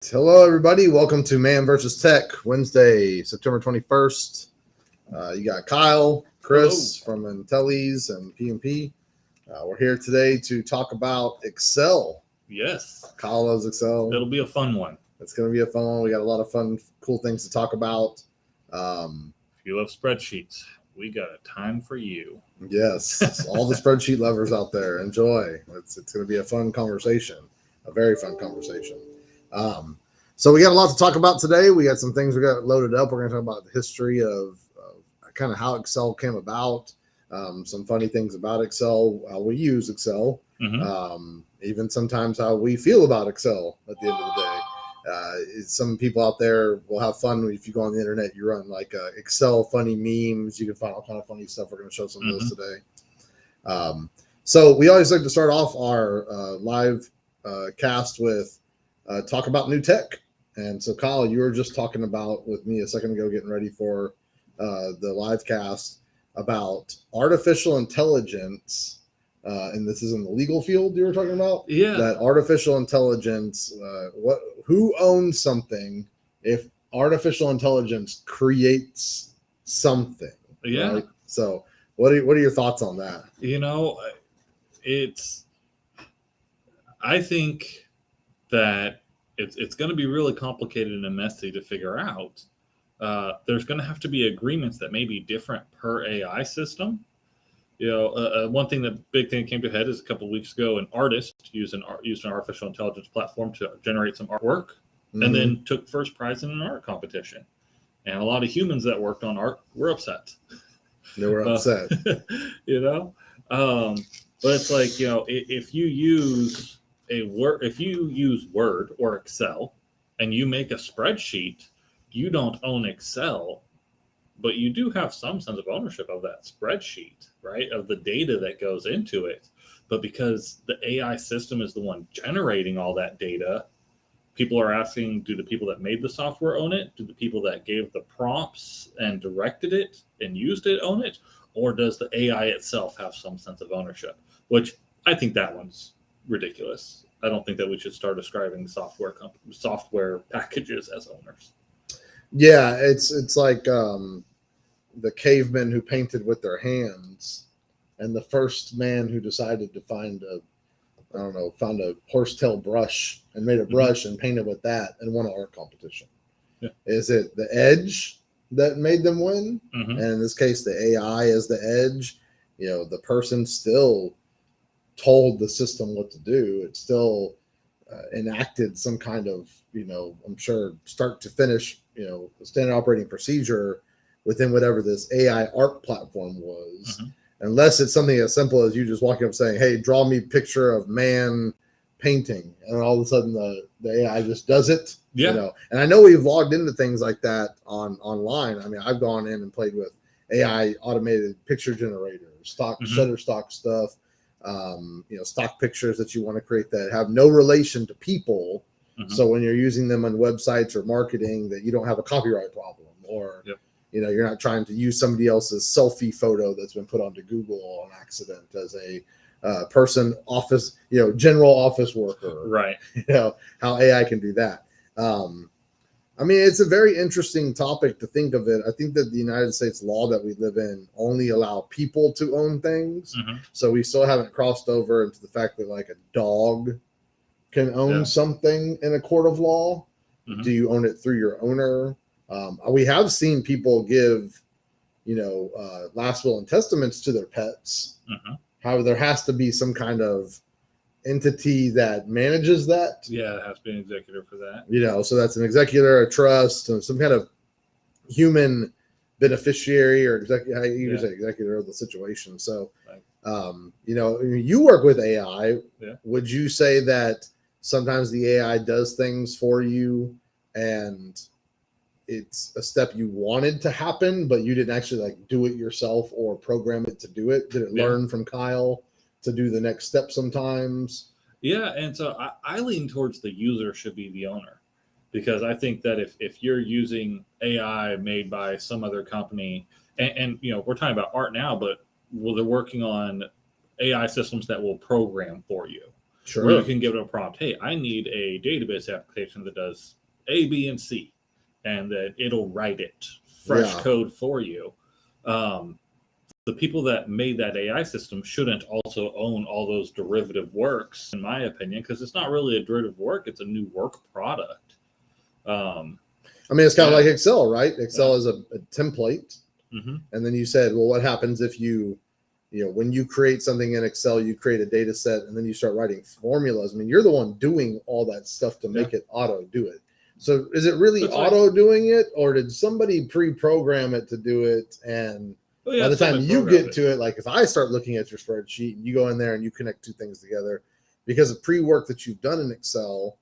Hello, everybody. Welcome to Man versus Tech, Wednesday, September 21st. You got Kyle, Chris from Intellis and PMP. We're here today to talk about Excel. Yes. Kyle loves Excel. It'll be a fun one. It's going to be a fun one. We got a lot of fun, cool things to talk about. If you love spreadsheets, we got a time for you. Yes, all the spreadsheet lovers out there, enjoy. It's going to be a fun conversation, a very fun conversation. So we got a lot to talk about today. We got some things we got loaded up. We're going to talk about the history of kind of how Excel came about, some funny things about Excel, how we use Excel, even sometimes how we feel about Excel at the end of the day. Some people out there will have fun if you go on the internet, you run like Excel funny memes. You can find all kind of funny stuff. We're going to show some of this today. So we always like to start off our live cast with talk about new tech. And so, Kyle, you were just talking about with me a second ago, getting ready for the live cast about artificial intelligence. And this is in the legal field you were talking about? Yeah. That artificial intelligence, who owns something if artificial intelligence creates something? Yeah. Right? So what are your thoughts on that? I think that it's going to be really complicated and messy to figure out. There's going to have to be agreements that may be different per AI system. One thing big thing that came to head is a couple of weeks ago, an artist used an artificial intelligence platform to generate some artwork, and then took first prize in an art competition. And a lot of humans that worked on art were upset. They were upset. But it's like, if you use Word or Excel and you make a spreadsheet, you don't own Excel, but you do have some sense of ownership of that spreadsheet, right? Of the data that goes into it. But because the AI system is the one generating all that data, people are asking, do the people that made the software own it? Do the people that gave the prompts and directed it and used it own it? Or does the AI itself have some sense of ownership? Which I think that one's ridiculous. I don't think that we should start describing software packages as owners. Yeah, it's like the cavemen who painted with their hands, and the first man who decided to found a horsetail brush and made a brush and painted with that and won an art competition. Yeah. Is it the edge that made them win? And in this case, the AI is the edge. The person still told the system what to do. It still enacted some kind of, I'm sure, start to finish, standard operating procedure within whatever this AI art platform was. Unless it's something as simple as you just walking up saying, hey, draw me a picture of man painting. And all of a sudden the AI just does it. Yeah. And I know we've logged into things like that online. I mean, I've gone in and played with AI automated picture generators, Shutterstock stuff, stock pictures that you want to create that have no relation to people. So when you're using them on websites or marketing, that you don't have a copyright problem, or you're not trying to use somebody else's selfie photo that's been put onto Google on accident as a general office worker. Right. How AI can do that. I mean, it's a very interesting topic to think of it. I think that the United States law that we live in only allow people to own things. So we still haven't crossed over into the fact that like a dog can own something in a court of law. Do you own it through your owner? We have seen people give, last will and testaments to their pets. However, there has to be some kind of entity that manages that. Yeah, it has to be an executor for that. So that's an executor, a trust, and some kind of human beneficiary or executor of the situation. So, you work with AI. Yeah. Would you say that sometimes the AI does things for you and it's a step you wanted to happen, but you didn't actually do it yourself or program it to do it? Did it learn from Kyle to do the next step sometimes? Yeah, and so I lean towards the user should be the owner, because I think that if you're using AI made by some other company, and we're talking about art now, but they're working on AI systems that will program for you. Sure. where you can give it a prompt. Hey, I need a database application that does A, B, and C, and that it'll write it fresh code for you. The people that made that AI system shouldn't also own all those derivative works, in my opinion, because it's not really a derivative work; it's a new work product. I mean, it's kind of like Excel, right? Excel is a template, and then you said, well, what happens if when you create something in Excel, you create a data set, and then you start writing formulas. I mean, you're the one doing all that stuff to make it auto do it. So is it really auto doing it, or did somebody pre-program it to do it? And by the time you get to it, like if I start looking at your spreadsheet and you go in there and you connect two things together, because of pre-work that you've done in Excel,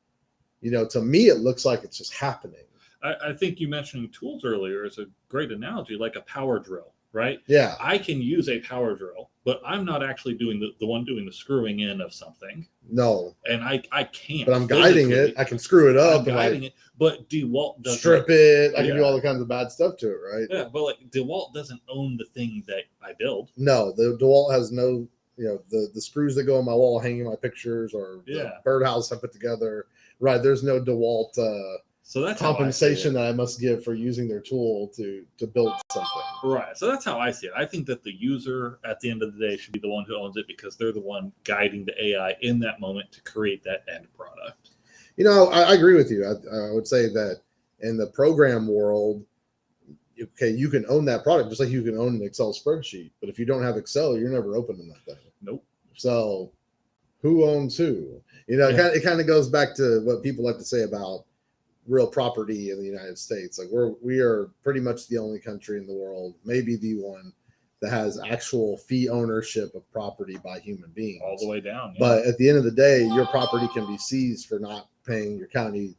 to me, it looks like it's just happening. I think you mentioning tools earlier is a great analogy, like a power drill, right? Yeah. I can use a power drill, but I'm not actually doing the one doing the screwing in of something. No. And I can't. But I'm guiding it. I can screw it up. I'm guiding it. But DeWalt doesn't. Strip it. I can do all the kinds of bad stuff to it, right? Yeah, but like DeWalt doesn't own the thing that I build. No, the DeWalt has no, the screws that go on my wall hanging my pictures or the birdhouse I put together. Right. There's no DeWalt so that's compensation that I must give for using their tool to build something. Right. So that's how I see it. I think that the user at the end of the day should be the one who owns it because they're the one guiding the AI in that moment to create that end product. I agree with you. I would say that in the program world, okay, you can own that product just like you can own an Excel spreadsheet. But if you don't have Excel, you're never opening that thing. Nope. So who owns who? It kind of goes back to what people like to say about real property in the United States. Like we are pretty much the only country in the world, maybe the one, that has actual fee ownership of property by human beings. All the way down. Yeah. But at the end of the day, your property can be seized for not paying your county,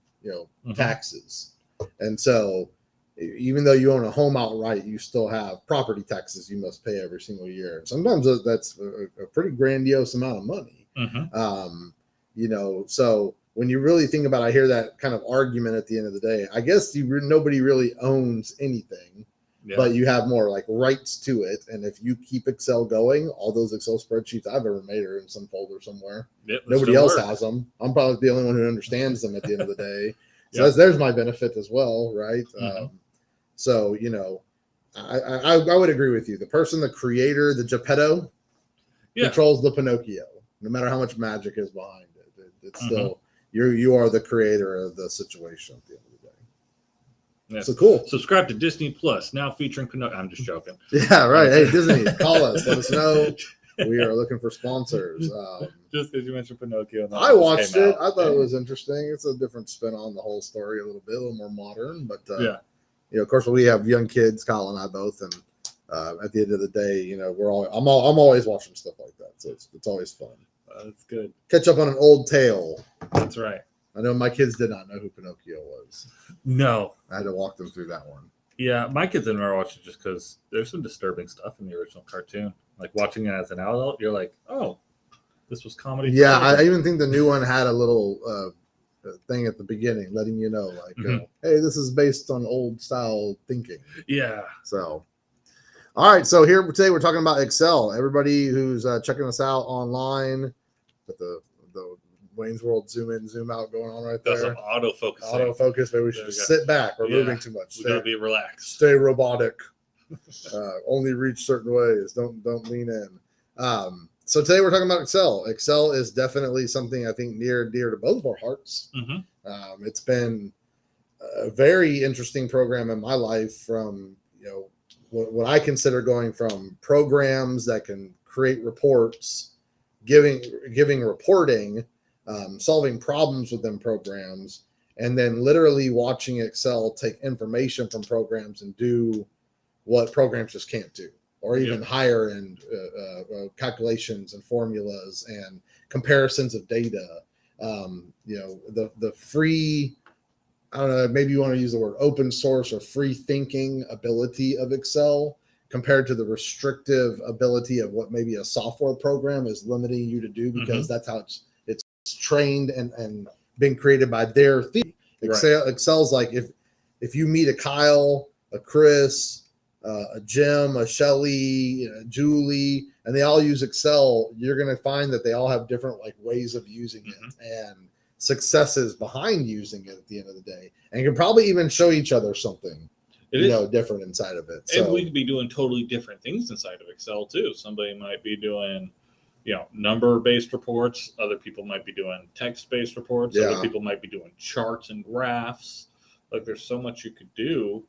taxes. And so even though you own a home outright, you still have property taxes you must pay every single year. Sometimes that's a pretty grandiose amount of money. So when you really think about it, I hear that kind of argument at the end of the day. I guess nobody really owns anything, but you have more like rights to it. And if you keep Excel going, all those Excel spreadsheets I've ever made are in some folder somewhere. Nobody else has them. I'm probably the only one who understands them at the end of the day. So there's my benefit as well, right? I would agree with you. The person, the creator, the Geppetto, controls the Pinocchio. No matter how much magic is behind it, it's still you are the creator of the situation at the end of the day. Yes. So cool. Subscribe to Disney Plus, now featuring Pinocchio. I'm just joking. Yeah, right. Hey, Disney, call us. Let us know. We are looking for sponsors. Just because you mentioned Pinocchio. I watched it. I thought it was interesting. It's a different spin on the whole story, a little more modern. But of course, we have young kids, Kyle and I both, and at the end of the day, I'm always watching stuff like that. So it's always fun. That's good. Catch up on an old tale. That's right. I know my kids did not know who Pinocchio was. No. I had to walk them through that one. Yeah, my kids didn't ever watch it just because there's some disturbing stuff in the original cartoon. Like watching it as an adult, you're like, oh, this was comedy. Yeah, I even think the new one had a little thing at the beginning letting you know, like, hey, this is based on old style thinking. Yeah. So, all right. So here today we're talking about Excel. Everybody who's checking us out online, with the Wayne's World zoom in, zoom out going on right there. That's some autofocus. Autofocus. Maybe we should just sit back. We're moving too much. We gotta be relaxed. Stay robotic. Only reach certain ways. Don't lean in. So today we're talking about Excel. Excel is definitely something I think near and dear to both of our hearts. It's been a very interesting program in my life from, what I consider going from programs that can create reports, giving reporting, solving problems within programs, and then literally watching Excel take information from programs and do what programs just can't do, or even higher end calculations and formulas and comparisons of data. The free, I don't know, maybe you want to use the word open source or free thinking ability of Excel compared to the restrictive ability of what maybe a software program is limiting you to do, because that's how it's trained and been created by their theory. Excel's like if you meet a Kyle, a Chris, a Jim, a Shelly, a Julie, and they all use Excel, you're going to find that they all have different like ways of using it and successes behind using it at the end of the day, and you can probably even show each other something different inside of it. So, and we could be doing totally different things inside of Excel too. Somebody might be doing number-based reports. Other people might be doing text-based reports. Other people might be doing charts and graphs. Like there's so much you could do.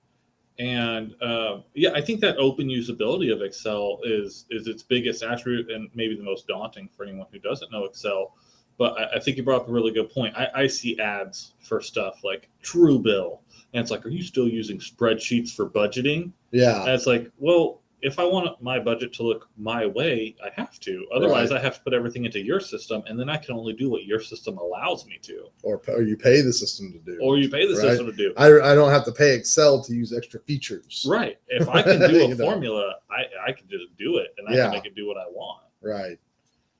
And I think that open usability of Excel is its biggest attribute and maybe the most daunting for anyone who doesn't know Excel. But I think you brought up a really good point. I see ads for stuff like Truebill. And it's like, are you still using spreadsheets for budgeting? Yeah. And it's like, well, if I want my budget to look my way, I have to. Otherwise, I have to put everything into your system, and then I can only do what your system allows me to. Or you pay the system to do. System to do. I don't have to pay Excel to use extra features. Right. If I can do a formula, I can just do it, and I can make it do what I want. Right.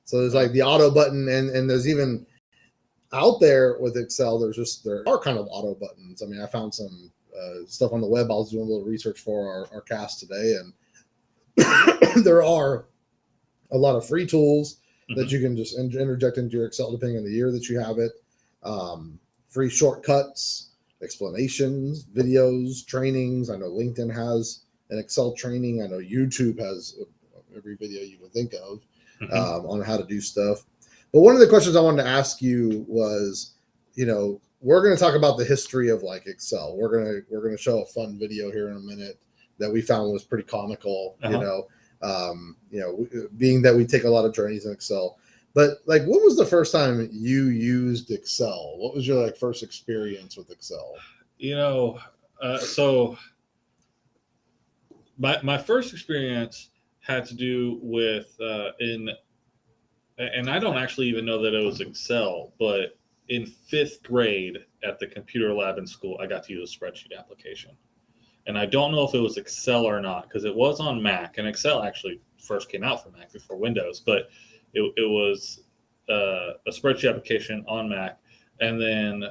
So there's like the auto button, and there's even out there with Excel, there are kind of auto buttons. I mean, I found some stuff on the web. I was doing a little research for our cast today, and there are a lot of free tools that you can just interject into your Excel depending on the year that you have it. Free shortcuts, explanations, videos, trainings. I know LinkedIn has an Excel training. I know YouTube has every video you can think of on how to do stuff. But one of the questions I wanted to ask you was, we're going to talk about the history of like Excel. We're going to show a fun video here in a minute that we found was pretty comical, being that we take a lot of journeys in Excel. But like, when was the first time you used Excel? What was your like first experience with Excel? So my first experience had to do with and I don't actually even know that it was Excel, but in 5th grade at the computer lab in school, I got to use a spreadsheet application. And I don't know if it was Excel or not, because it was on Mac, and Excel actually first came out for Mac before Windows, but it was a spreadsheet application on Mac. And then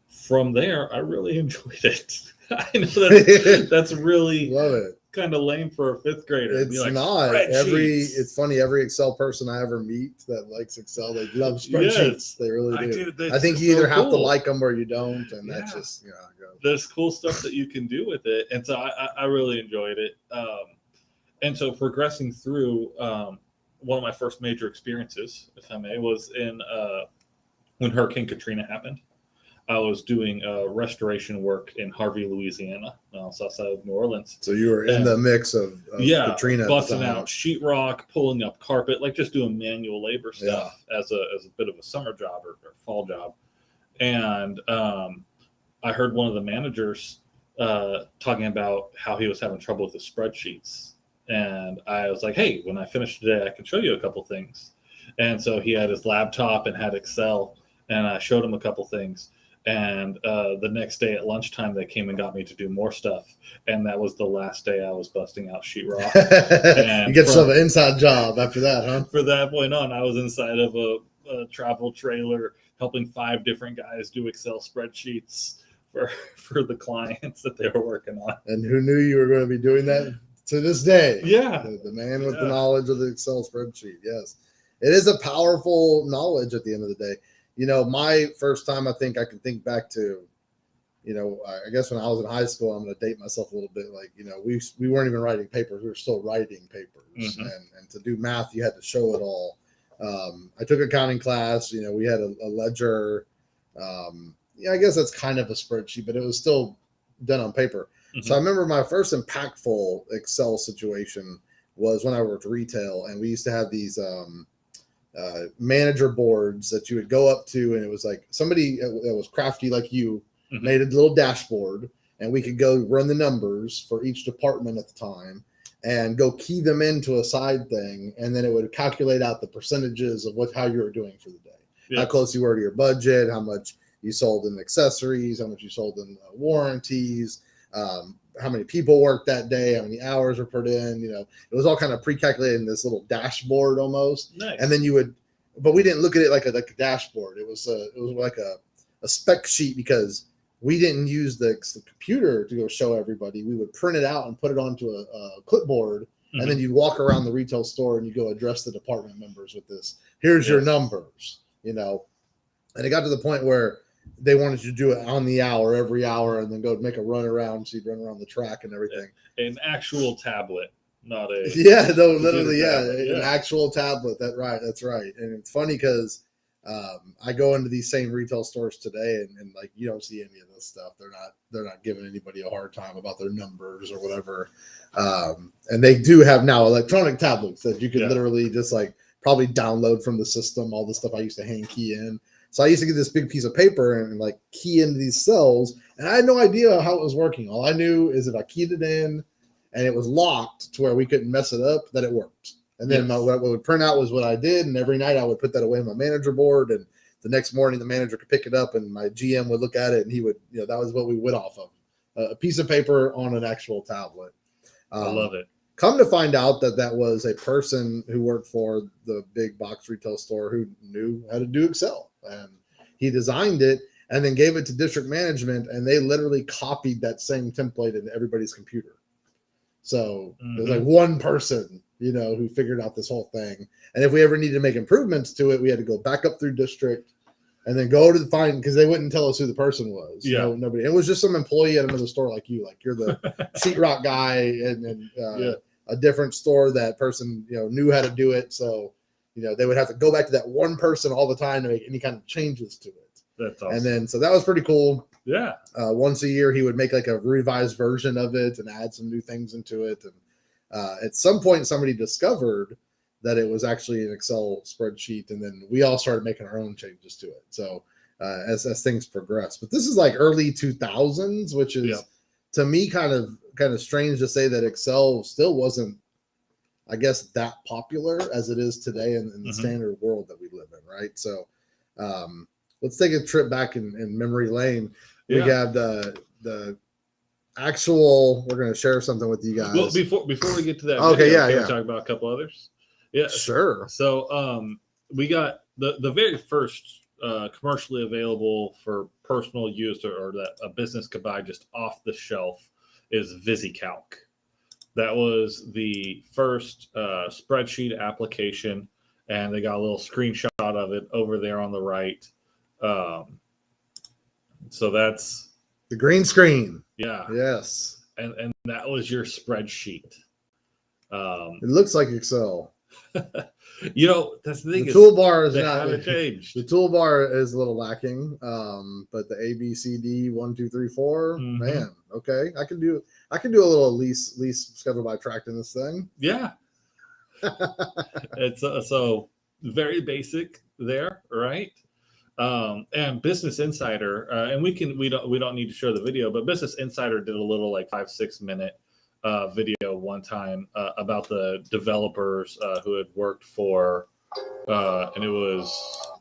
from there, I really enjoyed it. I know that's really love it. Kind of lame for a 5th grader. It's like, not it's funny. Every Excel person I ever meet that likes Excel, they love spreadsheets. Yes, they really do. I think you either have to like them or you don't, and that's just there's cool stuff that you can do with it, and so I really enjoyed it. And so progressing through, one of my first major experiences, if I may, was in when Hurricane Katrina happened. I was doing restoration work in Harvey, Louisiana, south side of New Orleans. So you were in the mix of Katrina, busting out sheetrock, pulling up carpet, like just doing manual labor stuff as a bit of a summer job or fall job. And I heard one of the managers talking about how he was having trouble with the spreadsheets. And I was like, hey, when I finish today, I can show you a couple things. And so he had his laptop and had Excel, and I showed him a couple things. And the next day at lunchtime, they came and got me to do more stuff. And that was the last day I was busting out sheetrock. You get yourself an inside job after that, huh? From that point on, I was inside of a travel trailer helping 5 different guys do Excel spreadsheets for the clients that they were working on. And who knew you were going to be doing that to this day? Yeah. The man with the knowledge of the Excel spreadsheet. Yes. It is a powerful knowledge at the end of the day. My first time, I think I can think back to, I guess when I was in high school, I'm going to date myself a little bit. Like, we weren't even writing papers. We were still writing papers. And to do math, you had to show it all. I took accounting class. We had a ledger. I guess that's kind of a spreadsheet, but it was still done on paper. So I remember my first impactful Excel situation was when I worked retail, and we used to have these manager boards that you would go up to, and it was like somebody that was crafty like you made a little dashboard, and we could go run the numbers for each department at the time and go key them into a side thing, and then it would calculate out the percentages of how you were doing for the day, how close you were to your budget, how much you sold in accessories, how much you sold in warranties, how many people worked that day, how many hours were put in. It was all kind of pre-calculated in this little dashboard almost. Nice. And then but we didn't look at it like a dashboard. It was like a spec sheet, because we didn't use the computer to go show everybody. We would print it out and put it onto a clipboard, Mhm. and then you walk around the retail store and you go address the department members with this. Here's your Yes. numbers, you know. And it got to the point where they wanted you to do it on the hour, every hour, and then go make a run around. So you'd run around the track and everything. An actual tablet, not a Yeah, no, literally, yeah, tablet, an yeah. actual tablet. That's right. And it's funny because I go into these same retail stores today, and like you don't see any of this stuff. They're not giving anybody a hard time about their numbers or whatever. And they do have now electronic tablets that you can literally just like probably download from the system. All the stuff I used to hand key in. So I used to get this big piece of paper and like key into these cells, and I had no idea how it was working. All I knew is if I keyed it in and it was locked to where we couldn't mess it up, that it worked. And then what would print out was what I did, and every night I would put that away on my manager board, and the next morning the manager could pick it up, and my GM would look at it, and he would, that was what we went off of, a piece of paper on an actual tablet. I love it. Come to find out that was a person who worked for the big box retail store who knew how to do Excel, and he designed it and then gave it to district management, and they literally copied that same template into everybody's computer. So there's like one person, who figured out this whole thing. And if we ever needed to make improvements to it, we had to go back up through district and then go to the find, because they wouldn't tell us who the person was. Nobody. It was just some employee at another store like you, like you're the sheetrock guy, and a different store. That person, knew how to do it. So, they would have to go back to that one person all the time to make any kind of changes to it. That's awesome. And then, so that was pretty cool. Yeah. Once a year, he would make like a revised version of it and add some new things into it. And at some point, somebody discovered that it was actually an Excel spreadsheet, and then we all started making our own changes to it. So as things progress, but this is like early 2000s, which is to me kind of strange to say that Excel still wasn't, I guess, that popular as it is today in the standard world that we live in, right? So let's take a trip back in memory lane. We have the actual. We're going to share something with you guys. Well, before we get to that, okay, video, can we talk about a couple others? Yeah, sure. So we got the very first commercially available for personal use or that a business could buy just off the shelf is VisiCalc. That was the first spreadsheet application, and they got a little screenshot of it over there on the right. So that's the green screen. Yeah. Yes. And that was your spreadsheet. It looks like Excel. That's the thing. The toolbar is not changed. The toolbar is a little lacking. But the A, B, C, D, 1, 2, 3, 4, man. Okay. I can do a little lease schedule by tract in this thing. Yeah. It's so very basic there, right? And Business Insider, and we don't need to show the video, but Business Insider did a little like 5-6 minute video one time about the developers who had worked for, and it was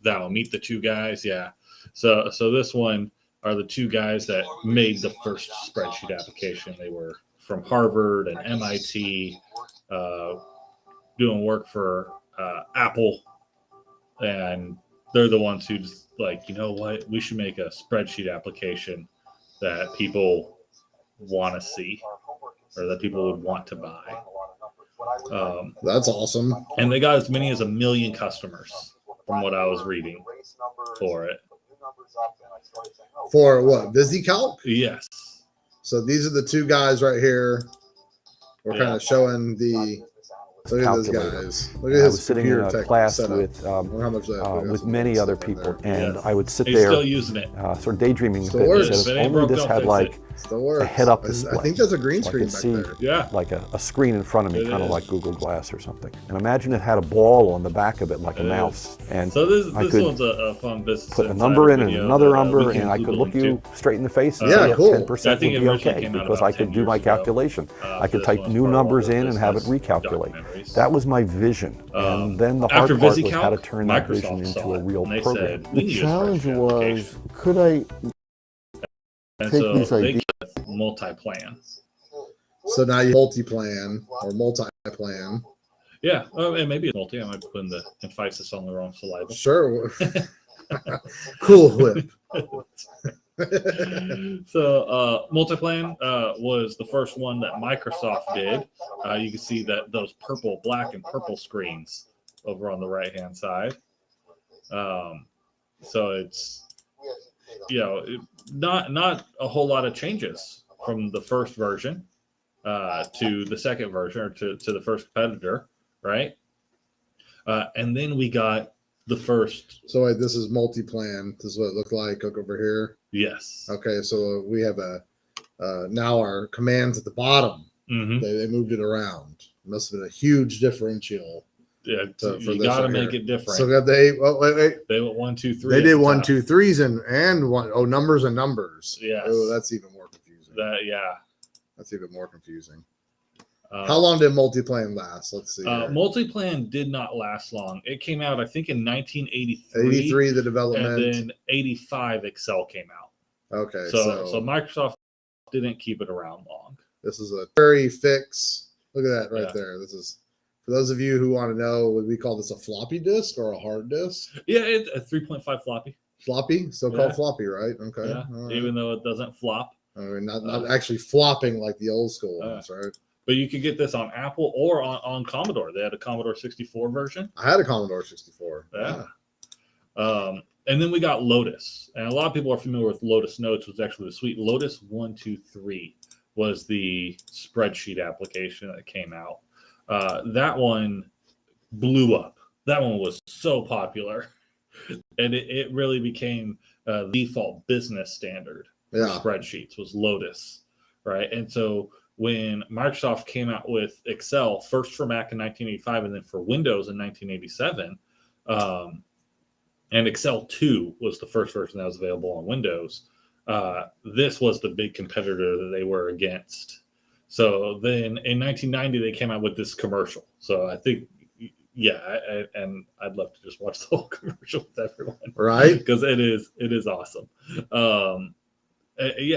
that'll meet the two guys. Yeah. So this one are the two guys that made the first spreadsheet application. They were from Harvard and MIT, doing work for Apple, and they're the ones who just like, what, we should make a spreadsheet application that people want to see or that people would want to buy. That's awesome. And they got as many as 1 million customers from what I was reading for it. For what? VisiCalc? Yes. So these are the two guys right here. We're kind of showing the. Look at those guys. Look at I his was sitting in a class with many other people, and I would sit there, still using it. sort of daydreaming a Still bit. works. And If said, it if ain't only broke, this don't had fix like it. Still works. a head-up display. I think that's a green so I screen could back see there. Yeah. like a screen in front of me, It kind of is. like Google Glass or something. And imagine it had a ball on the back of it like a mouse. And So this could one's a fun Business put a Insider number in and video another that, number, we can and I include could the look link you to. straight in the face and Yeah, say cool. 10% I think would it be originally okay came out because about I could 10 do my years ago. calculation. I could This type one's new part of numbers the in and have it business recalculate. documentaries. That was my vision. And then the hard After part was VisiCalc, how to turn that vision Microsoft into saw a it, real and they program. said, we The need a challenge spreadsheet was, application. could I And take so these they ideas? get multi-plan. So now you multi-plan or multi-plan. Yeah, and maybe it's multi. I might be putting the emphasis on the wrong syllable. Sure. Cool whip. So Multiplan was the first one that Microsoft did. You can see that those purple, black, and purple screens over on the right-hand side. So it's, not a whole lot of changes from the first version to the second version, or to the first competitor, right? And then we got the first. So wait, this is Multiplan. This is what it looked like. Look over here. Yes. Okay, so we have now our commands at the bottom. Mm-hmm. They moved it around. It must have been a huge differential. Yeah, you got to make it different. So wait. They went 1, 2, 3. They did 1, 2, 3s and one. Oh, numbers and numbers. Yes. Oh, that's even more confusing. That's even more confusing. How long did Multiplan last? Let's see. Multiplan did not last long. It came out, I think, in 1983. 83, the development. And then 85, Excel came out. Okay. So Microsoft didn't keep it around long. This is a temporary fix. Look at that right there. This is, for those of you who want to know, would we call this a floppy disk or a hard disk? Yeah, it's a 3.5 floppy. Floppy? Still called floppy, right? Okay. Yeah. Right. Even though it doesn't flop. I mean, not actually flopping like the old school ones, right? But you could get this on Apple or on Commodore. They had a Commodore 64 version. I had a Commodore 64. Yeah. And then we got Lotus. And a lot of people are familiar with Lotus Notes, which was actually the suite. Lotus 123 was the spreadsheet application that came out. That one blew up. That one was so popular. And it really became the default business standard for spreadsheets was Lotus, right? And so when Microsoft came out with Excel, first for Mac in 1985 and then for Windows in 1987, and Excel 2 was the first version that was available on Windows, this was the big competitor that they were against. So then in 1990, they came out with this commercial. So I think, and I'd love to just watch the whole commercial with everyone. Right. Because it is awesome.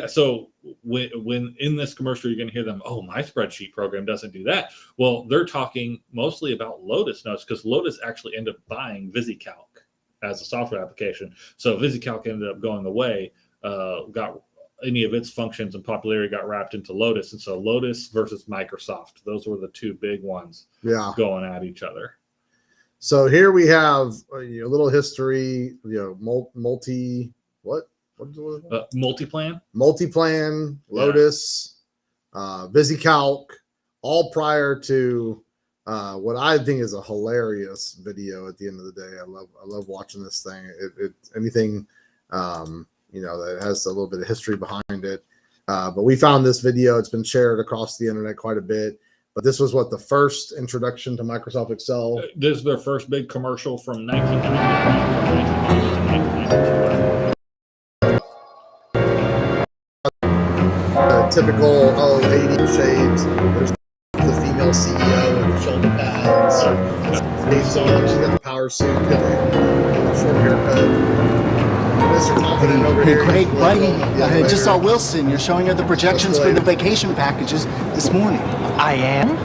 So when in this commercial, you're going to hear them, oh, my spreadsheet program doesn't do that. Well, they're talking mostly about Lotus Notes because Lotus actually ended up buying VisiCalc as a software application. So VisiCalc ended up going away, got any of its functions and popularity got wrapped into Lotus. And so Lotus versus Microsoft, those were the two big ones going at each other. So here we have a little history, Multiplan, Lotus, VisiCalc, all prior to what I think is a hilarious video. At the end of the day, I love watching this thing. Anything that has a little bit of history behind it. But we found this video. It's been shared across the internet quite a bit. But this was the first introduction to Microsoft Excel. This is their first big commercial from 1990 typical 80 shades. There's the female CEO with the shoulder pads. She's got the power suit, short haircut. Mr. Confident over here. Hey, Greg, buddy, I just saw Wilson. You're showing her the projections for the vacation packages this morning. I am?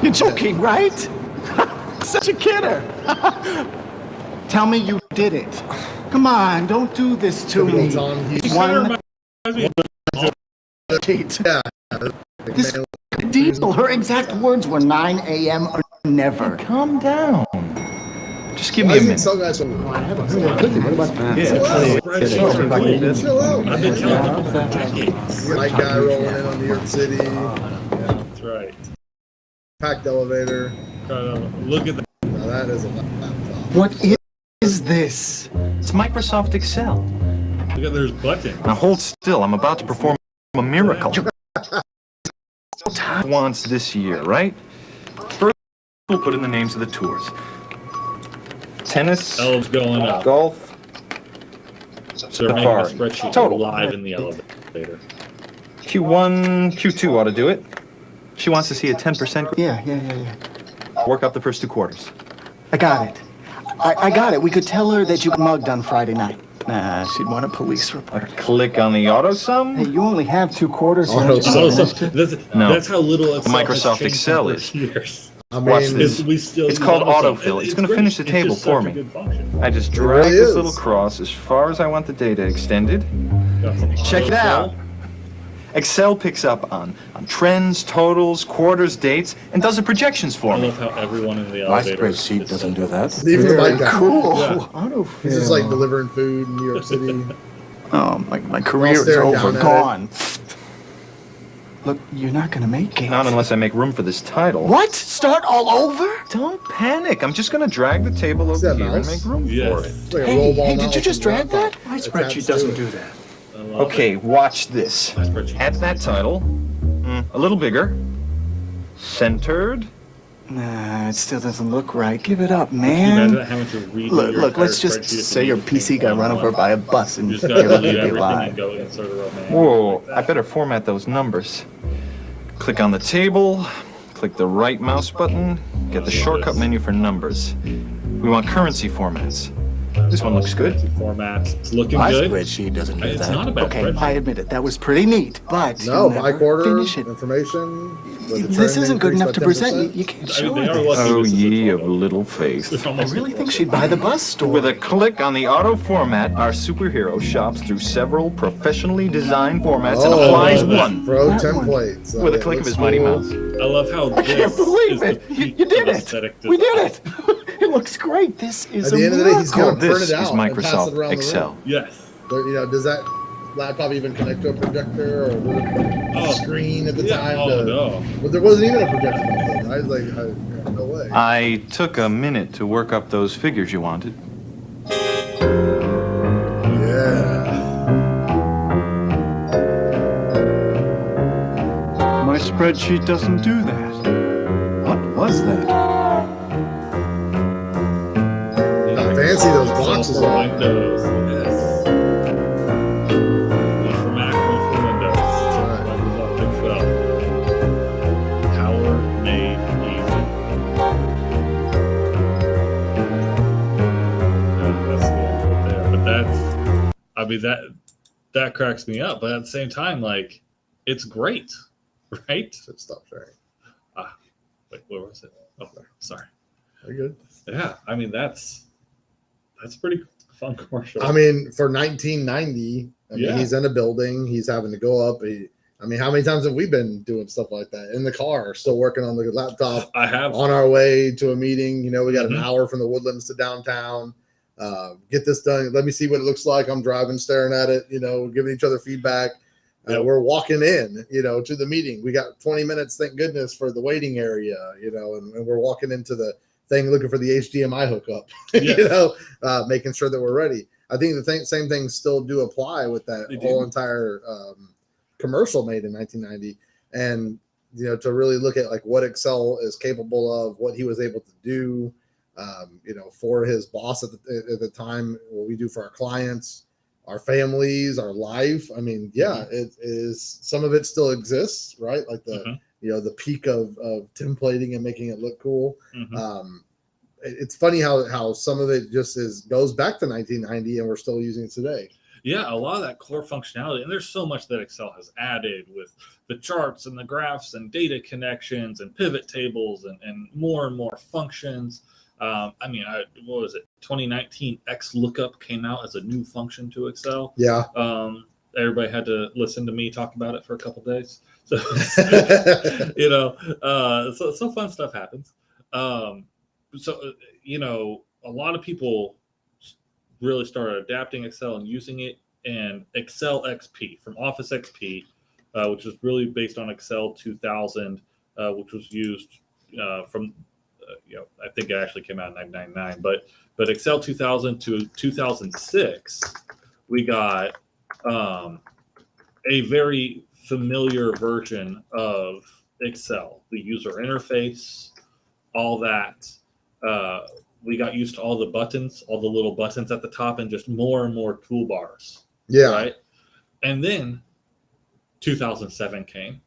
You're joking, right? Such a kidder. Tell me you did it. Come on, don't do this to me. One. This deal. Her exact words were 9 a.m. or never. Calm down. Just give me a minute. Excel guys I've been telling people for decades. Light guy rolling in on New York City. That's right. Packed elevator. Look at that. Now that is a laptop. What is this? It's Microsoft Excel. Look at there's buttons. Now hold still. I'm about to perform a miracle. Wants this year, right? First, we'll put in the names of the tours. Tennis. L's going up. Golf. So they're making a spreadsheet Total. live in the elevator. Q1, Q2 ought to do it. She wants to see a 10%. Yeah. Work up the first 2 quarters. I got it. I got it. We could tell her that you got mugged on Friday night. Nah, she'd want a police report. Click on the auto sum. Hey, you only have 2 quarters. Auto sum. That's how little Excel Microsoft has Excel changed over years. I mean, Watch this. It's called autofill. It's going to finish the table for me. I just drag this little cross as far as I want the data extended. Check it out. Excel picks up on trends, totals, quarters, dates, and does the projections for me. I love how everyone in the My elevator spreadsheet doesn't do that. Even the bike guy. Cool. Yeah. Autofill. He's just like delivering food in New York City. Oh, my career is staring over. down at Gone. Look, you're not gonna make it. Not unless I make room for this title. What? Start all over? Don't panic. I'm just going to drag the table over that here and mouse? make room Yes. for it. It's like a Hey, roll ball did you mouse just with drag laptop that? My attached spreadsheet to doesn't it. do that. I love Okay, watch this. My spreadsheet. Add that title. A little bigger. Centered. Nah, it still doesn't look right. Give it up, Can you imagine man. having to redo Look, your look, entire let's just spreadsheet if say you your need to change PC got run one over line? by a bus and You just gotta everything delete would be everything and live. go insert a row manually Whoa, like that. I better format those numbers. Click on the table, click the right mouse button, get the shortcut menu for numbers. We want currency formats. This one looks good. Formats. It's looking My good. spreadsheet doesn't do It's that. not a bad Okay, spreadsheet. I admit it. That was pretty neat, but No, you'll by never quarter finish it. information. with the This trend isn't good increase enough by to present. 10%. You can't I show mean, they are it. lucky Oh, this is a ye of photo. little faith. It's I almost really a think photo. she'd buy the bus store. With a click on the auto format, our superhero shops through several professionally designed formats and Oh, applies I love one Pro That one. templates. with a click of his mighty mouse. I love how I can't believe this it. is the You peak did of it. aesthetic We did design. it. It looks great. This is At a the end of the day, he's miracle. gonna print This it is out and pass it Microsoft around the Excel. room. Yes. But, does that laptop even connect to a projector or would it Oh, screen at the yeah. time? Oh, no. But there wasn't even a projector back then. I was like, no way. I took a minute to work up those figures you wanted. Yeah. My spreadsheet doesn't do that. What was that? How fancy those boxes For are. Windows. Yes. One for Mac, one for Windows. right. Microsoft Excel. Power made easy. Yeah, that's the end right there. But that's, I mean, that cracks me up. But at the same time, like, it's great, right? Should stop sharing. Wait, where was it? Oh, sorry. Are you good? Yeah, I mean, that's pretty fun commercial. I mean, for 1990, Yeah. he's in a building. He's having to go up. How many times have we been doing stuff like that in the car, still working on the laptop I have. on our way to a meeting? We got an Mhm. hour from the Woodlands to downtown. Get this done. Let me see what it looks like. I'm driving, staring at it, giving each other feedback. Yep. We're walking in, to the meeting. We got 20 minutes, thank goodness, for the waiting area, and we're walking into the thing looking for the HDMI hookup, Yes. making sure that we're ready. I think same things still do apply with that They do. whole entire commercial made in 1990. And, to really look at like what Excel is capable of, what he was able to do, for his boss at the time, what we do for our clients, our families, our life. I mean, yeah, it is, some of it still exists, right? Like the, the peak of templating and making it look cool. Mhm. It's funny how some of it just goes back to 1990 and we're still using it today. Yeah, a lot of that core functionality, and there's so much that Excel has added with the charts and the graphs and data connections and pivot tables and more functions. What was it? 2019 XLOOKUP came out as a new function to Excel. Yeah. Everybody had to listen to me talk about it for a couple days. So, so fun stuff happens. A lot of people really started adapting Excel and using it, and Excel XP from Office XP, which is really based on Excel 2000, which was used from I think it actually came out in 1999, but Excel 2000 to 2006, we got a very familiar version of Excel, the user interface, all that. We got used to all the buttons, all the little buttons at the top, and just more and more toolbars. Yeah. Right. And then 2007 came,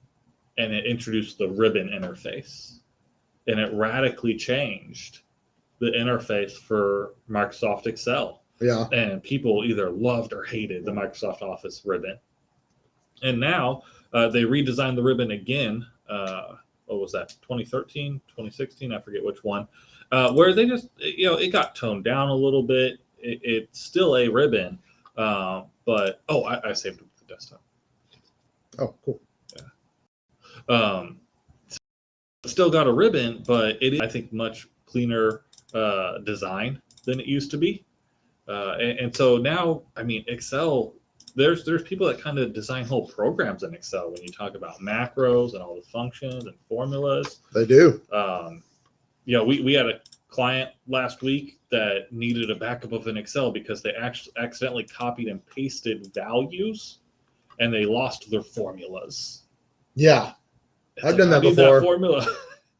and it introduced the ribbon interface, and it radically changed the interface for Microsoft Excel. Yeah. And people either loved or hated the Microsoft Office ribbon. And now they redesigned the ribbon again what was that, 2013, 2016? I forget which one, where they just, it got toned down a little bit. It's still a ribbon, but, I saved it with the desktop. Oh, cool. Yeah. Still got a ribbon, but it is, I think, much cleaner design than it used to be. And so now, I mean, Excel, there's people that kind of design whole programs in Excel when you talk about macros and all the functions and formulas. They do. We had a client last week that needed a backup of an Excel because they actually accidentally copied and pasted values and they lost their formulas. Yeah. I've done that before. That formula.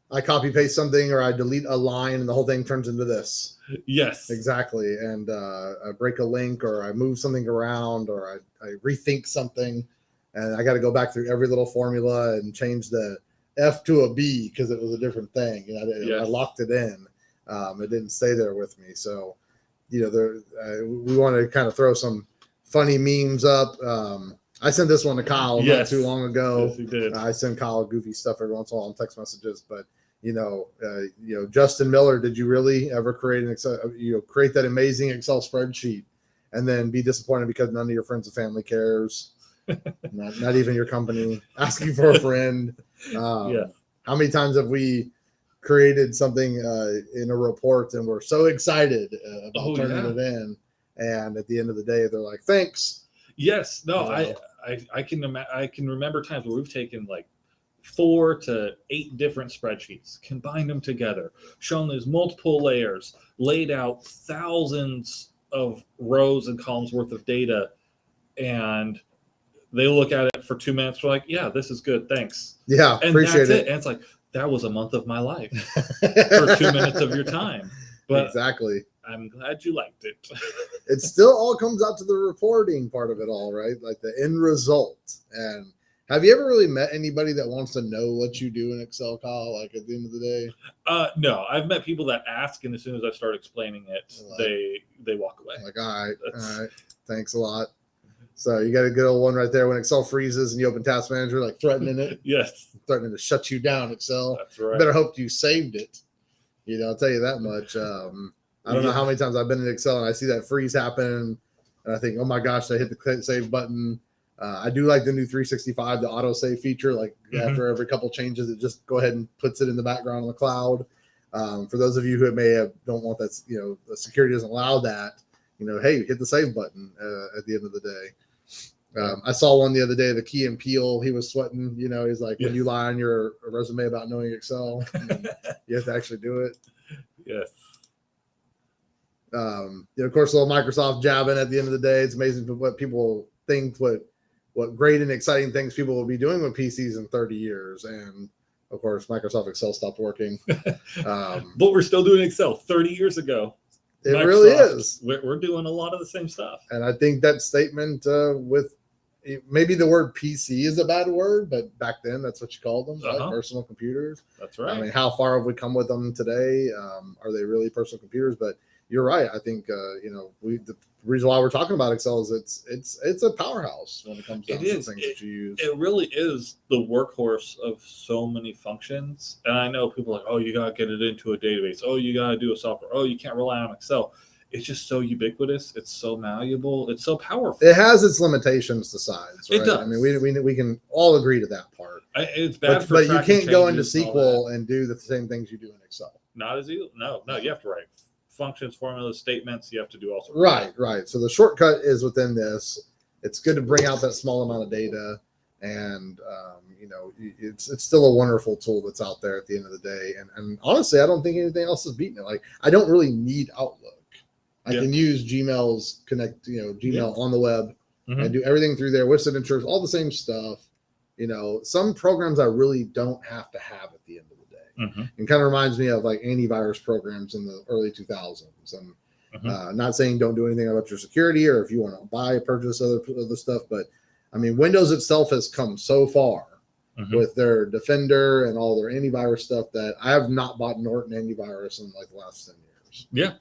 I copy paste something or I delete a line and the whole thing turns into this. Yes. Exactly. And I break a link or I move something around or I rethink something and I got to go back through every little formula and change the F to a B because it was a different thing. I locked it in. It didn't stay there with me. So, we want to kind of throw some funny memes up. I sent this one to Kyle not too long ago. Yes, you did. I send Kyle goofy stuff every once in a while on text messages, but Justin Miller, did you really ever create an Excel, create that amazing Excel spreadsheet and then be disappointed because none of your friends and family cares? not even your company asking for a friend. How many times have we created something in a report and we're so excited about turning it in, and at the end of the day they're like, thanks. Yes. No, I can remember times where we've taken like 4 to 8 different spreadsheets, combined them together, shown these multiple layers, laid out thousands of rows and columns worth of data, and they look at it for 2 minutes. We're like, yeah, this is good. Thanks. Yeah. And appreciate it. And it's like, that was a month of my life for 2 minutes of your time. But exactly. I'm glad you liked it. It still all comes out to the reporting part of it all, right? Like the end result. And have you ever really met anybody that wants to know what you do in Excel, Kyle? Like at the end of the day? No, I've met people that ask, and as soon as I start explaining it, they walk away. Like, all right, thanks a lot. So you got a good old one right there when Excel freezes and you open Task Manager, like threatening it. Yes, threatening to shut you down, Excel. That's right. You better hope you saved it. I'll tell you that much. I don't know how many times I've been in Excel and I see that freeze happen, and I think, oh my gosh, I hit the save button. I do like the new 365, the auto save feature. Like after every couple changes, it just go ahead and puts it in the background on the cloud. For those of you who don't want that, the security doesn't allow that. Hey, hit the save button at the end of the day. I saw one the other day, the Key and Peele. He was sweating. He's like, when you lie on your resume about knowing Excel, you have to actually do it. Yes. Of course, a little Microsoft jabbing at the end of the day. It's amazing what people think, what great and exciting things people will be doing with PCs in 30 years. And of course, Microsoft Excel stopped working. But we're still doing Excel 30 years ago. It really is. We're doing a lot of the same stuff. And I think that statement with maybe the word PC is a bad word, but back then that's what you called them, right? Personal computers. That's right. I mean, how far have we come with them today? Are they really personal computers? But you're right. I think the reason why we're talking about Excel is it's a powerhouse when it comes down to the things that you use. It really is the workhorse of so many functions. And I know people are like, oh, you gotta get it into a database. Oh, you gotta do a software. Oh, you can't rely on Excel. It's just so ubiquitous. It's so malleable. It's so powerful. It has its limitations to size. Right? It does. I mean, we can all agree to that part. It's bad, but you can't go into SQL and do the same things you do in Excel. Not as easy. No, you have to write functions, formulas, statements. You have to do all sorts. Right. So the shortcut is within this. It's good to bring out that small amount of data, and it's still a wonderful tool that's out there at the end of the day. And honestly, I don't think anything else is beating it. Like, I don't really need Outlook. I can use Gmail's Gmail on the web and do everything through there with signatures, all the same stuff. Some programs I really don't have to have at the end of the day. It kind of reminds me of like antivirus programs in the early 2000s. And not saying don't do anything about your security or if you want to buy or purchase other stuff, but I mean, Windows itself has come so far with their Defender and all their antivirus stuff that I have not bought Norton antivirus in like the last 10 years. Yeah.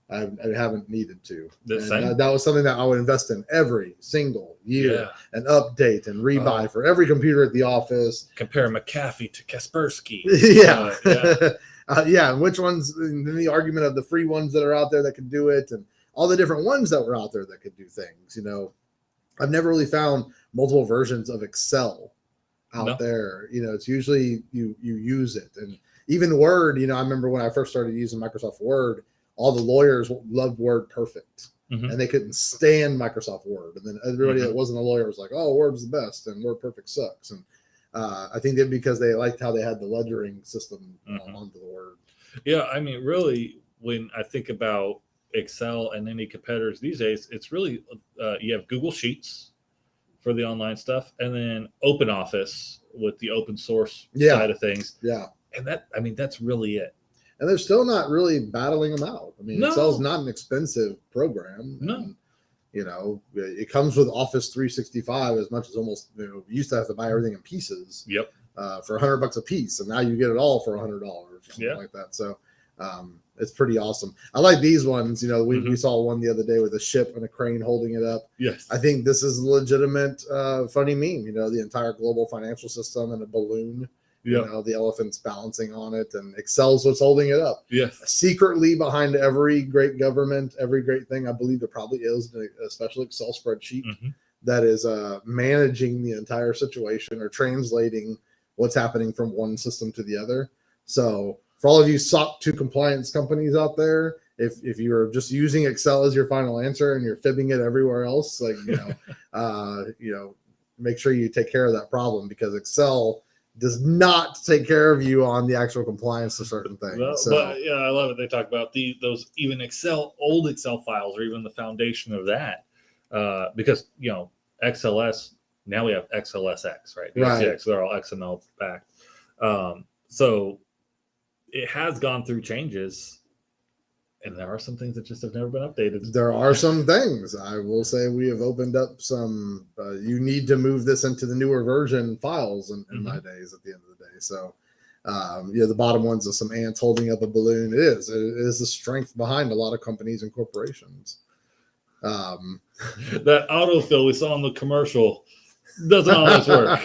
I haven't needed to. Same. That was something that I would invest in every single year and update and rebuy for every computer at the office. Compare McAfee to Kaspersky. Yeah. Which ones? The argument of the free ones that are out there that can do it, and all the different ones that were out there that could do things. I've never really found multiple versions of Excel out there. It's usually you use it, and even Word. I remember when I first started using Microsoft Word, all the lawyers loved Word Perfect, and they couldn't stand Microsoft Word. And then everybody that wasn't a lawyer was like, "Oh, Word's the best," and Word Perfect sucks. And I think that because they liked how they had the lettering system onto the Word. Yeah, I mean, really, when I think about Excel and any competitors these days, it's really you have Google Sheets for the online stuff, and then OpenOffice with the open source side of things. Yeah, and that's really it. And they're still not really battling them out. I mean, Excel's not an expensive program. No. And, it comes with Office 365 as much as almost, you used to have to buy everything in pieces. Yep. For $100 a piece, and now you get it all for $100 or something like that. So it's pretty awesome. I like these ones. We saw one the other day with a ship and a crane holding it up. Yes. I think this is a legitimate funny meme. The entire global financial system and a balloon. The elephant's balancing on it, and Excel's what's holding it up. Yes. Secretly behind every great government, every great thing, I believe there probably is a special Excel spreadsheet that is managing the entire situation or translating what's happening from one system to the other. So for all of you SOC 2 compliance companies out there, if you're just using Excel as your final answer and you're fibbing it everywhere else, make sure you take care of that problem, because Excel does not take care of you on the actual compliance to certain things. Well, but yeah, I love it. They talk about those even old Excel files, or even the foundation of that, because XLS, now we have XLSX, right? Right. They're all XML backed. So it has gone through changes, and there are some things that just have never been updated. There are some things. I will say we have opened up some, you need to move this into the newer version files in my days at the end of the day. So, the bottom ones are some ants holding up a balloon. It is the strength behind a lot of companies and corporations. That autofill we saw in the commercial doesn't always work.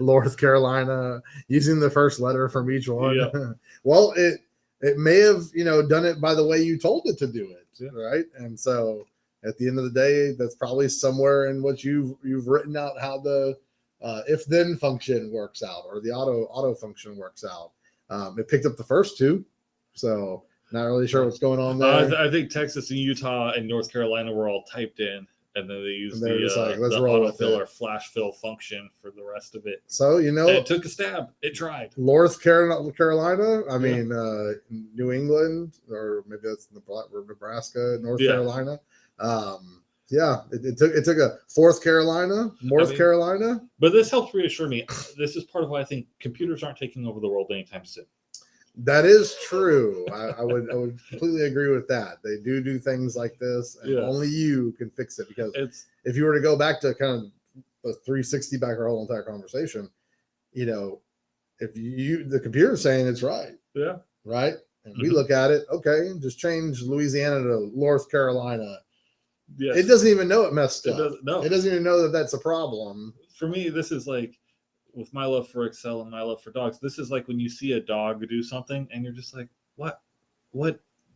North Carolina, using the first letter from each one. Yeah. Well, it may have, done it by the way you told it to do it, right? And so at the end of the day, that's probably somewhere in what you've written out how the if-then function works out, or the auto function works out. It picked up the first two, so not really sure what's going on there. I think Texas and Utah and North Carolina were all typed in, and then they used the autofill or flash fill function for the rest of it. So, it took a stab. It tried. North Carolina, I mean, New England, or maybe that's Nebraska, North Carolina. It took a North Carolina. But this helps reassure me. This is part of why I think computers aren't taking over the world anytime soon. That is true. I would completely agree with that. They do things like this, and only you can fix it. Because if you were to go back to kind of a 360 back our whole entire conversation, if the computer's saying it's right, right, and we look at it, okay, just change Louisiana to North Carolina. Yes. It doesn't even know it messed up. It doesn't even know that that's a problem. For me, this is like, with my love for Excel and my love for dogs, this is like when you see a dog do something and you're just like, what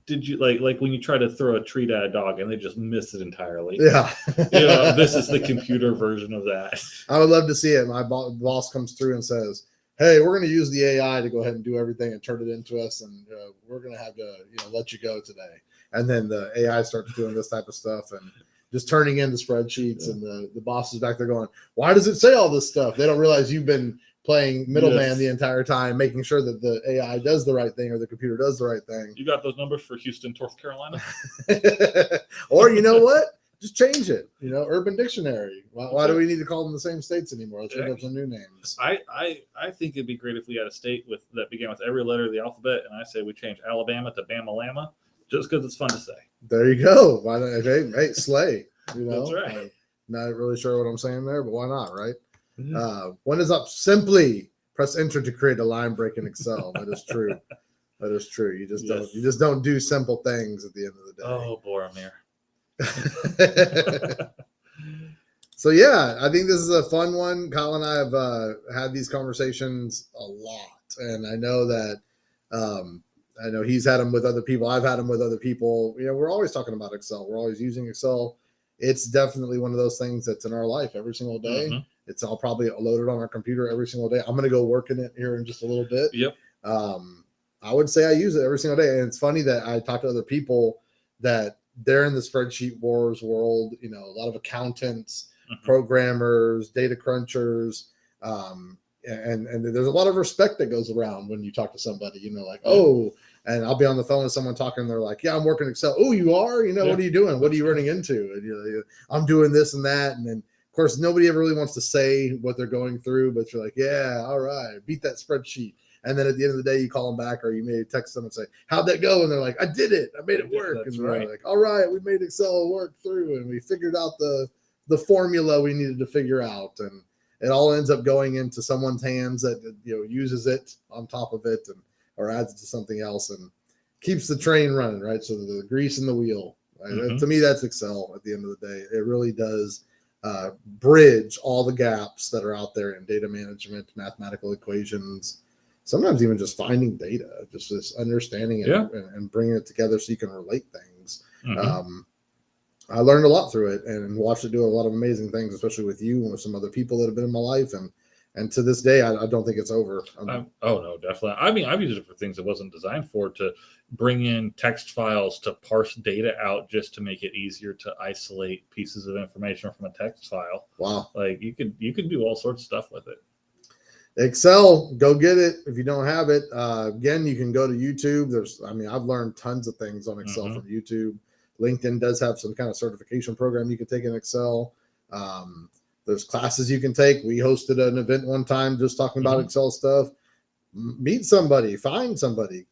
did you like when you try to throw a treat at a dog and they just miss it entirely. Yeah. This is the computer version of that. I would love to see it. My boss comes through and says, hey, we're going to use the AI to go ahead and do everything and turn it into us. And we're going to have to, let you go today. And then the AI starts doing this type of stuff and just turning in the spreadsheets, and the boss is back there going, why does it say all this stuff? They don't realize you've been playing middleman the entire time, making sure that the AI does the right thing or the computer does the right thing. You got those numbers for Houston, North Carolina? Or you know what? Just change it. Urban Dictionary. Why do we need to call them the same states anymore? Let's make up some new names. I think it'd be great if we had a state that began with every letter of the alphabet, and I say we change Alabama to Bama-Lama, just because it's fun to say. There you go. Why not? Hey, slay. That's right. I'm not really sure what I'm saying there, but why not, right? One is up. Simply press enter to create a line break in Excel. That is true. That is true. You just Yes. don't do simple things at the end of the day. Oh, Boromir. So yeah, I think this is a fun one. Kyle and I have had these conversations a lot, and I know that I know he's had them with other people. I've had them with other people. We're always talking about Excel. We're always using Excel. It's definitely one of those things that's in our life every single day. Mm-hmm. It's all probably loaded on our computer every single day. I'm going to go work in it here in just a little bit. Yep. I would say I use it every single day. And it's funny that I talk to other people that they're in the spreadsheet wars world, a lot of accountants, programmers, data crunchers, and there's a lot of respect that goes around when you talk to somebody, like, oh, and I'll be on the phone with someone talking, and they're like, yeah, I'm working Excel. Oh, you are? What are you doing? What are you running into? And I'm doing this and that. And then, of course, nobody ever really wants to say what they're going through, but you're like, yeah, all right, beat that spreadsheet. And then at the end of the day, you call them back, or you may text them and say, how'd that go? And they're like, I did it. I made it work. That's and right. We're like, all right, we made Excel work through, and we figured out the formula we needed to figure out. And it all ends up going into someone's hands that, uses it on top of it or adds it to something else and keeps the train running, right? So the grease in the wheel. Right? To me, that's Excel at the end of the day. It really does bridge all the gaps that are out there in data management, mathematical equations, sometimes even just finding data, just this understanding and bringing it together so you can relate things. I learned a lot through it and watched it do a lot of amazing things, especially with you and with some other people that have been in my life. And to this day, I don't think it's over. Oh, no, definitely. I mean, I've used it for things it wasn't designed for, to bring in text files, to parse data out just to make it easier to isolate pieces of information from a text file. Wow. Like you can do all sorts of stuff with it. Excel, go get it if you don't have it. Again, you can go to YouTube. I've learned tons of things on Excel from YouTube. LinkedIn does have some kind of certification program you can take in Excel. There's classes you can take. We hosted an event one time just talking about Excel stuff. Meet somebody, find somebody,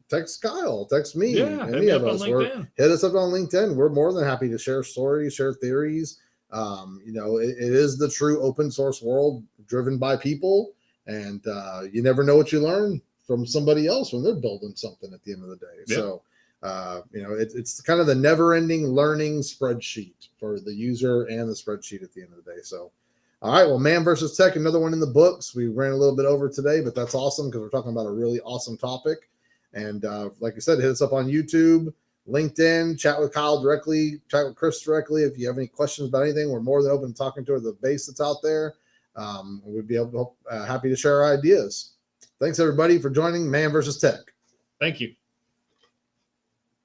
text Kyle, text me, any of us. Hit us up on LinkedIn. We're more than happy to share stories, share theories. It is the true open source world driven by people. And you never know what you learn from somebody else when they're building something at the end of the day. Yeah. So, it's kind of the never ending learning spreadsheet for the user and the spreadsheet at the end of the day. So, all right, well, Man versus Tech, another one in the books. We ran a little bit over today, but that's awesome because we're talking about a really awesome topic. And like I said, hit us up on YouTube, LinkedIn, chat with Kyle directly, chat with Chris directly. If you have any questions about anything, we're more than open to talking to the base that's out there. We'd be happy to share our ideas. Thanks, everybody, for joining Man versus Tech. Thank you.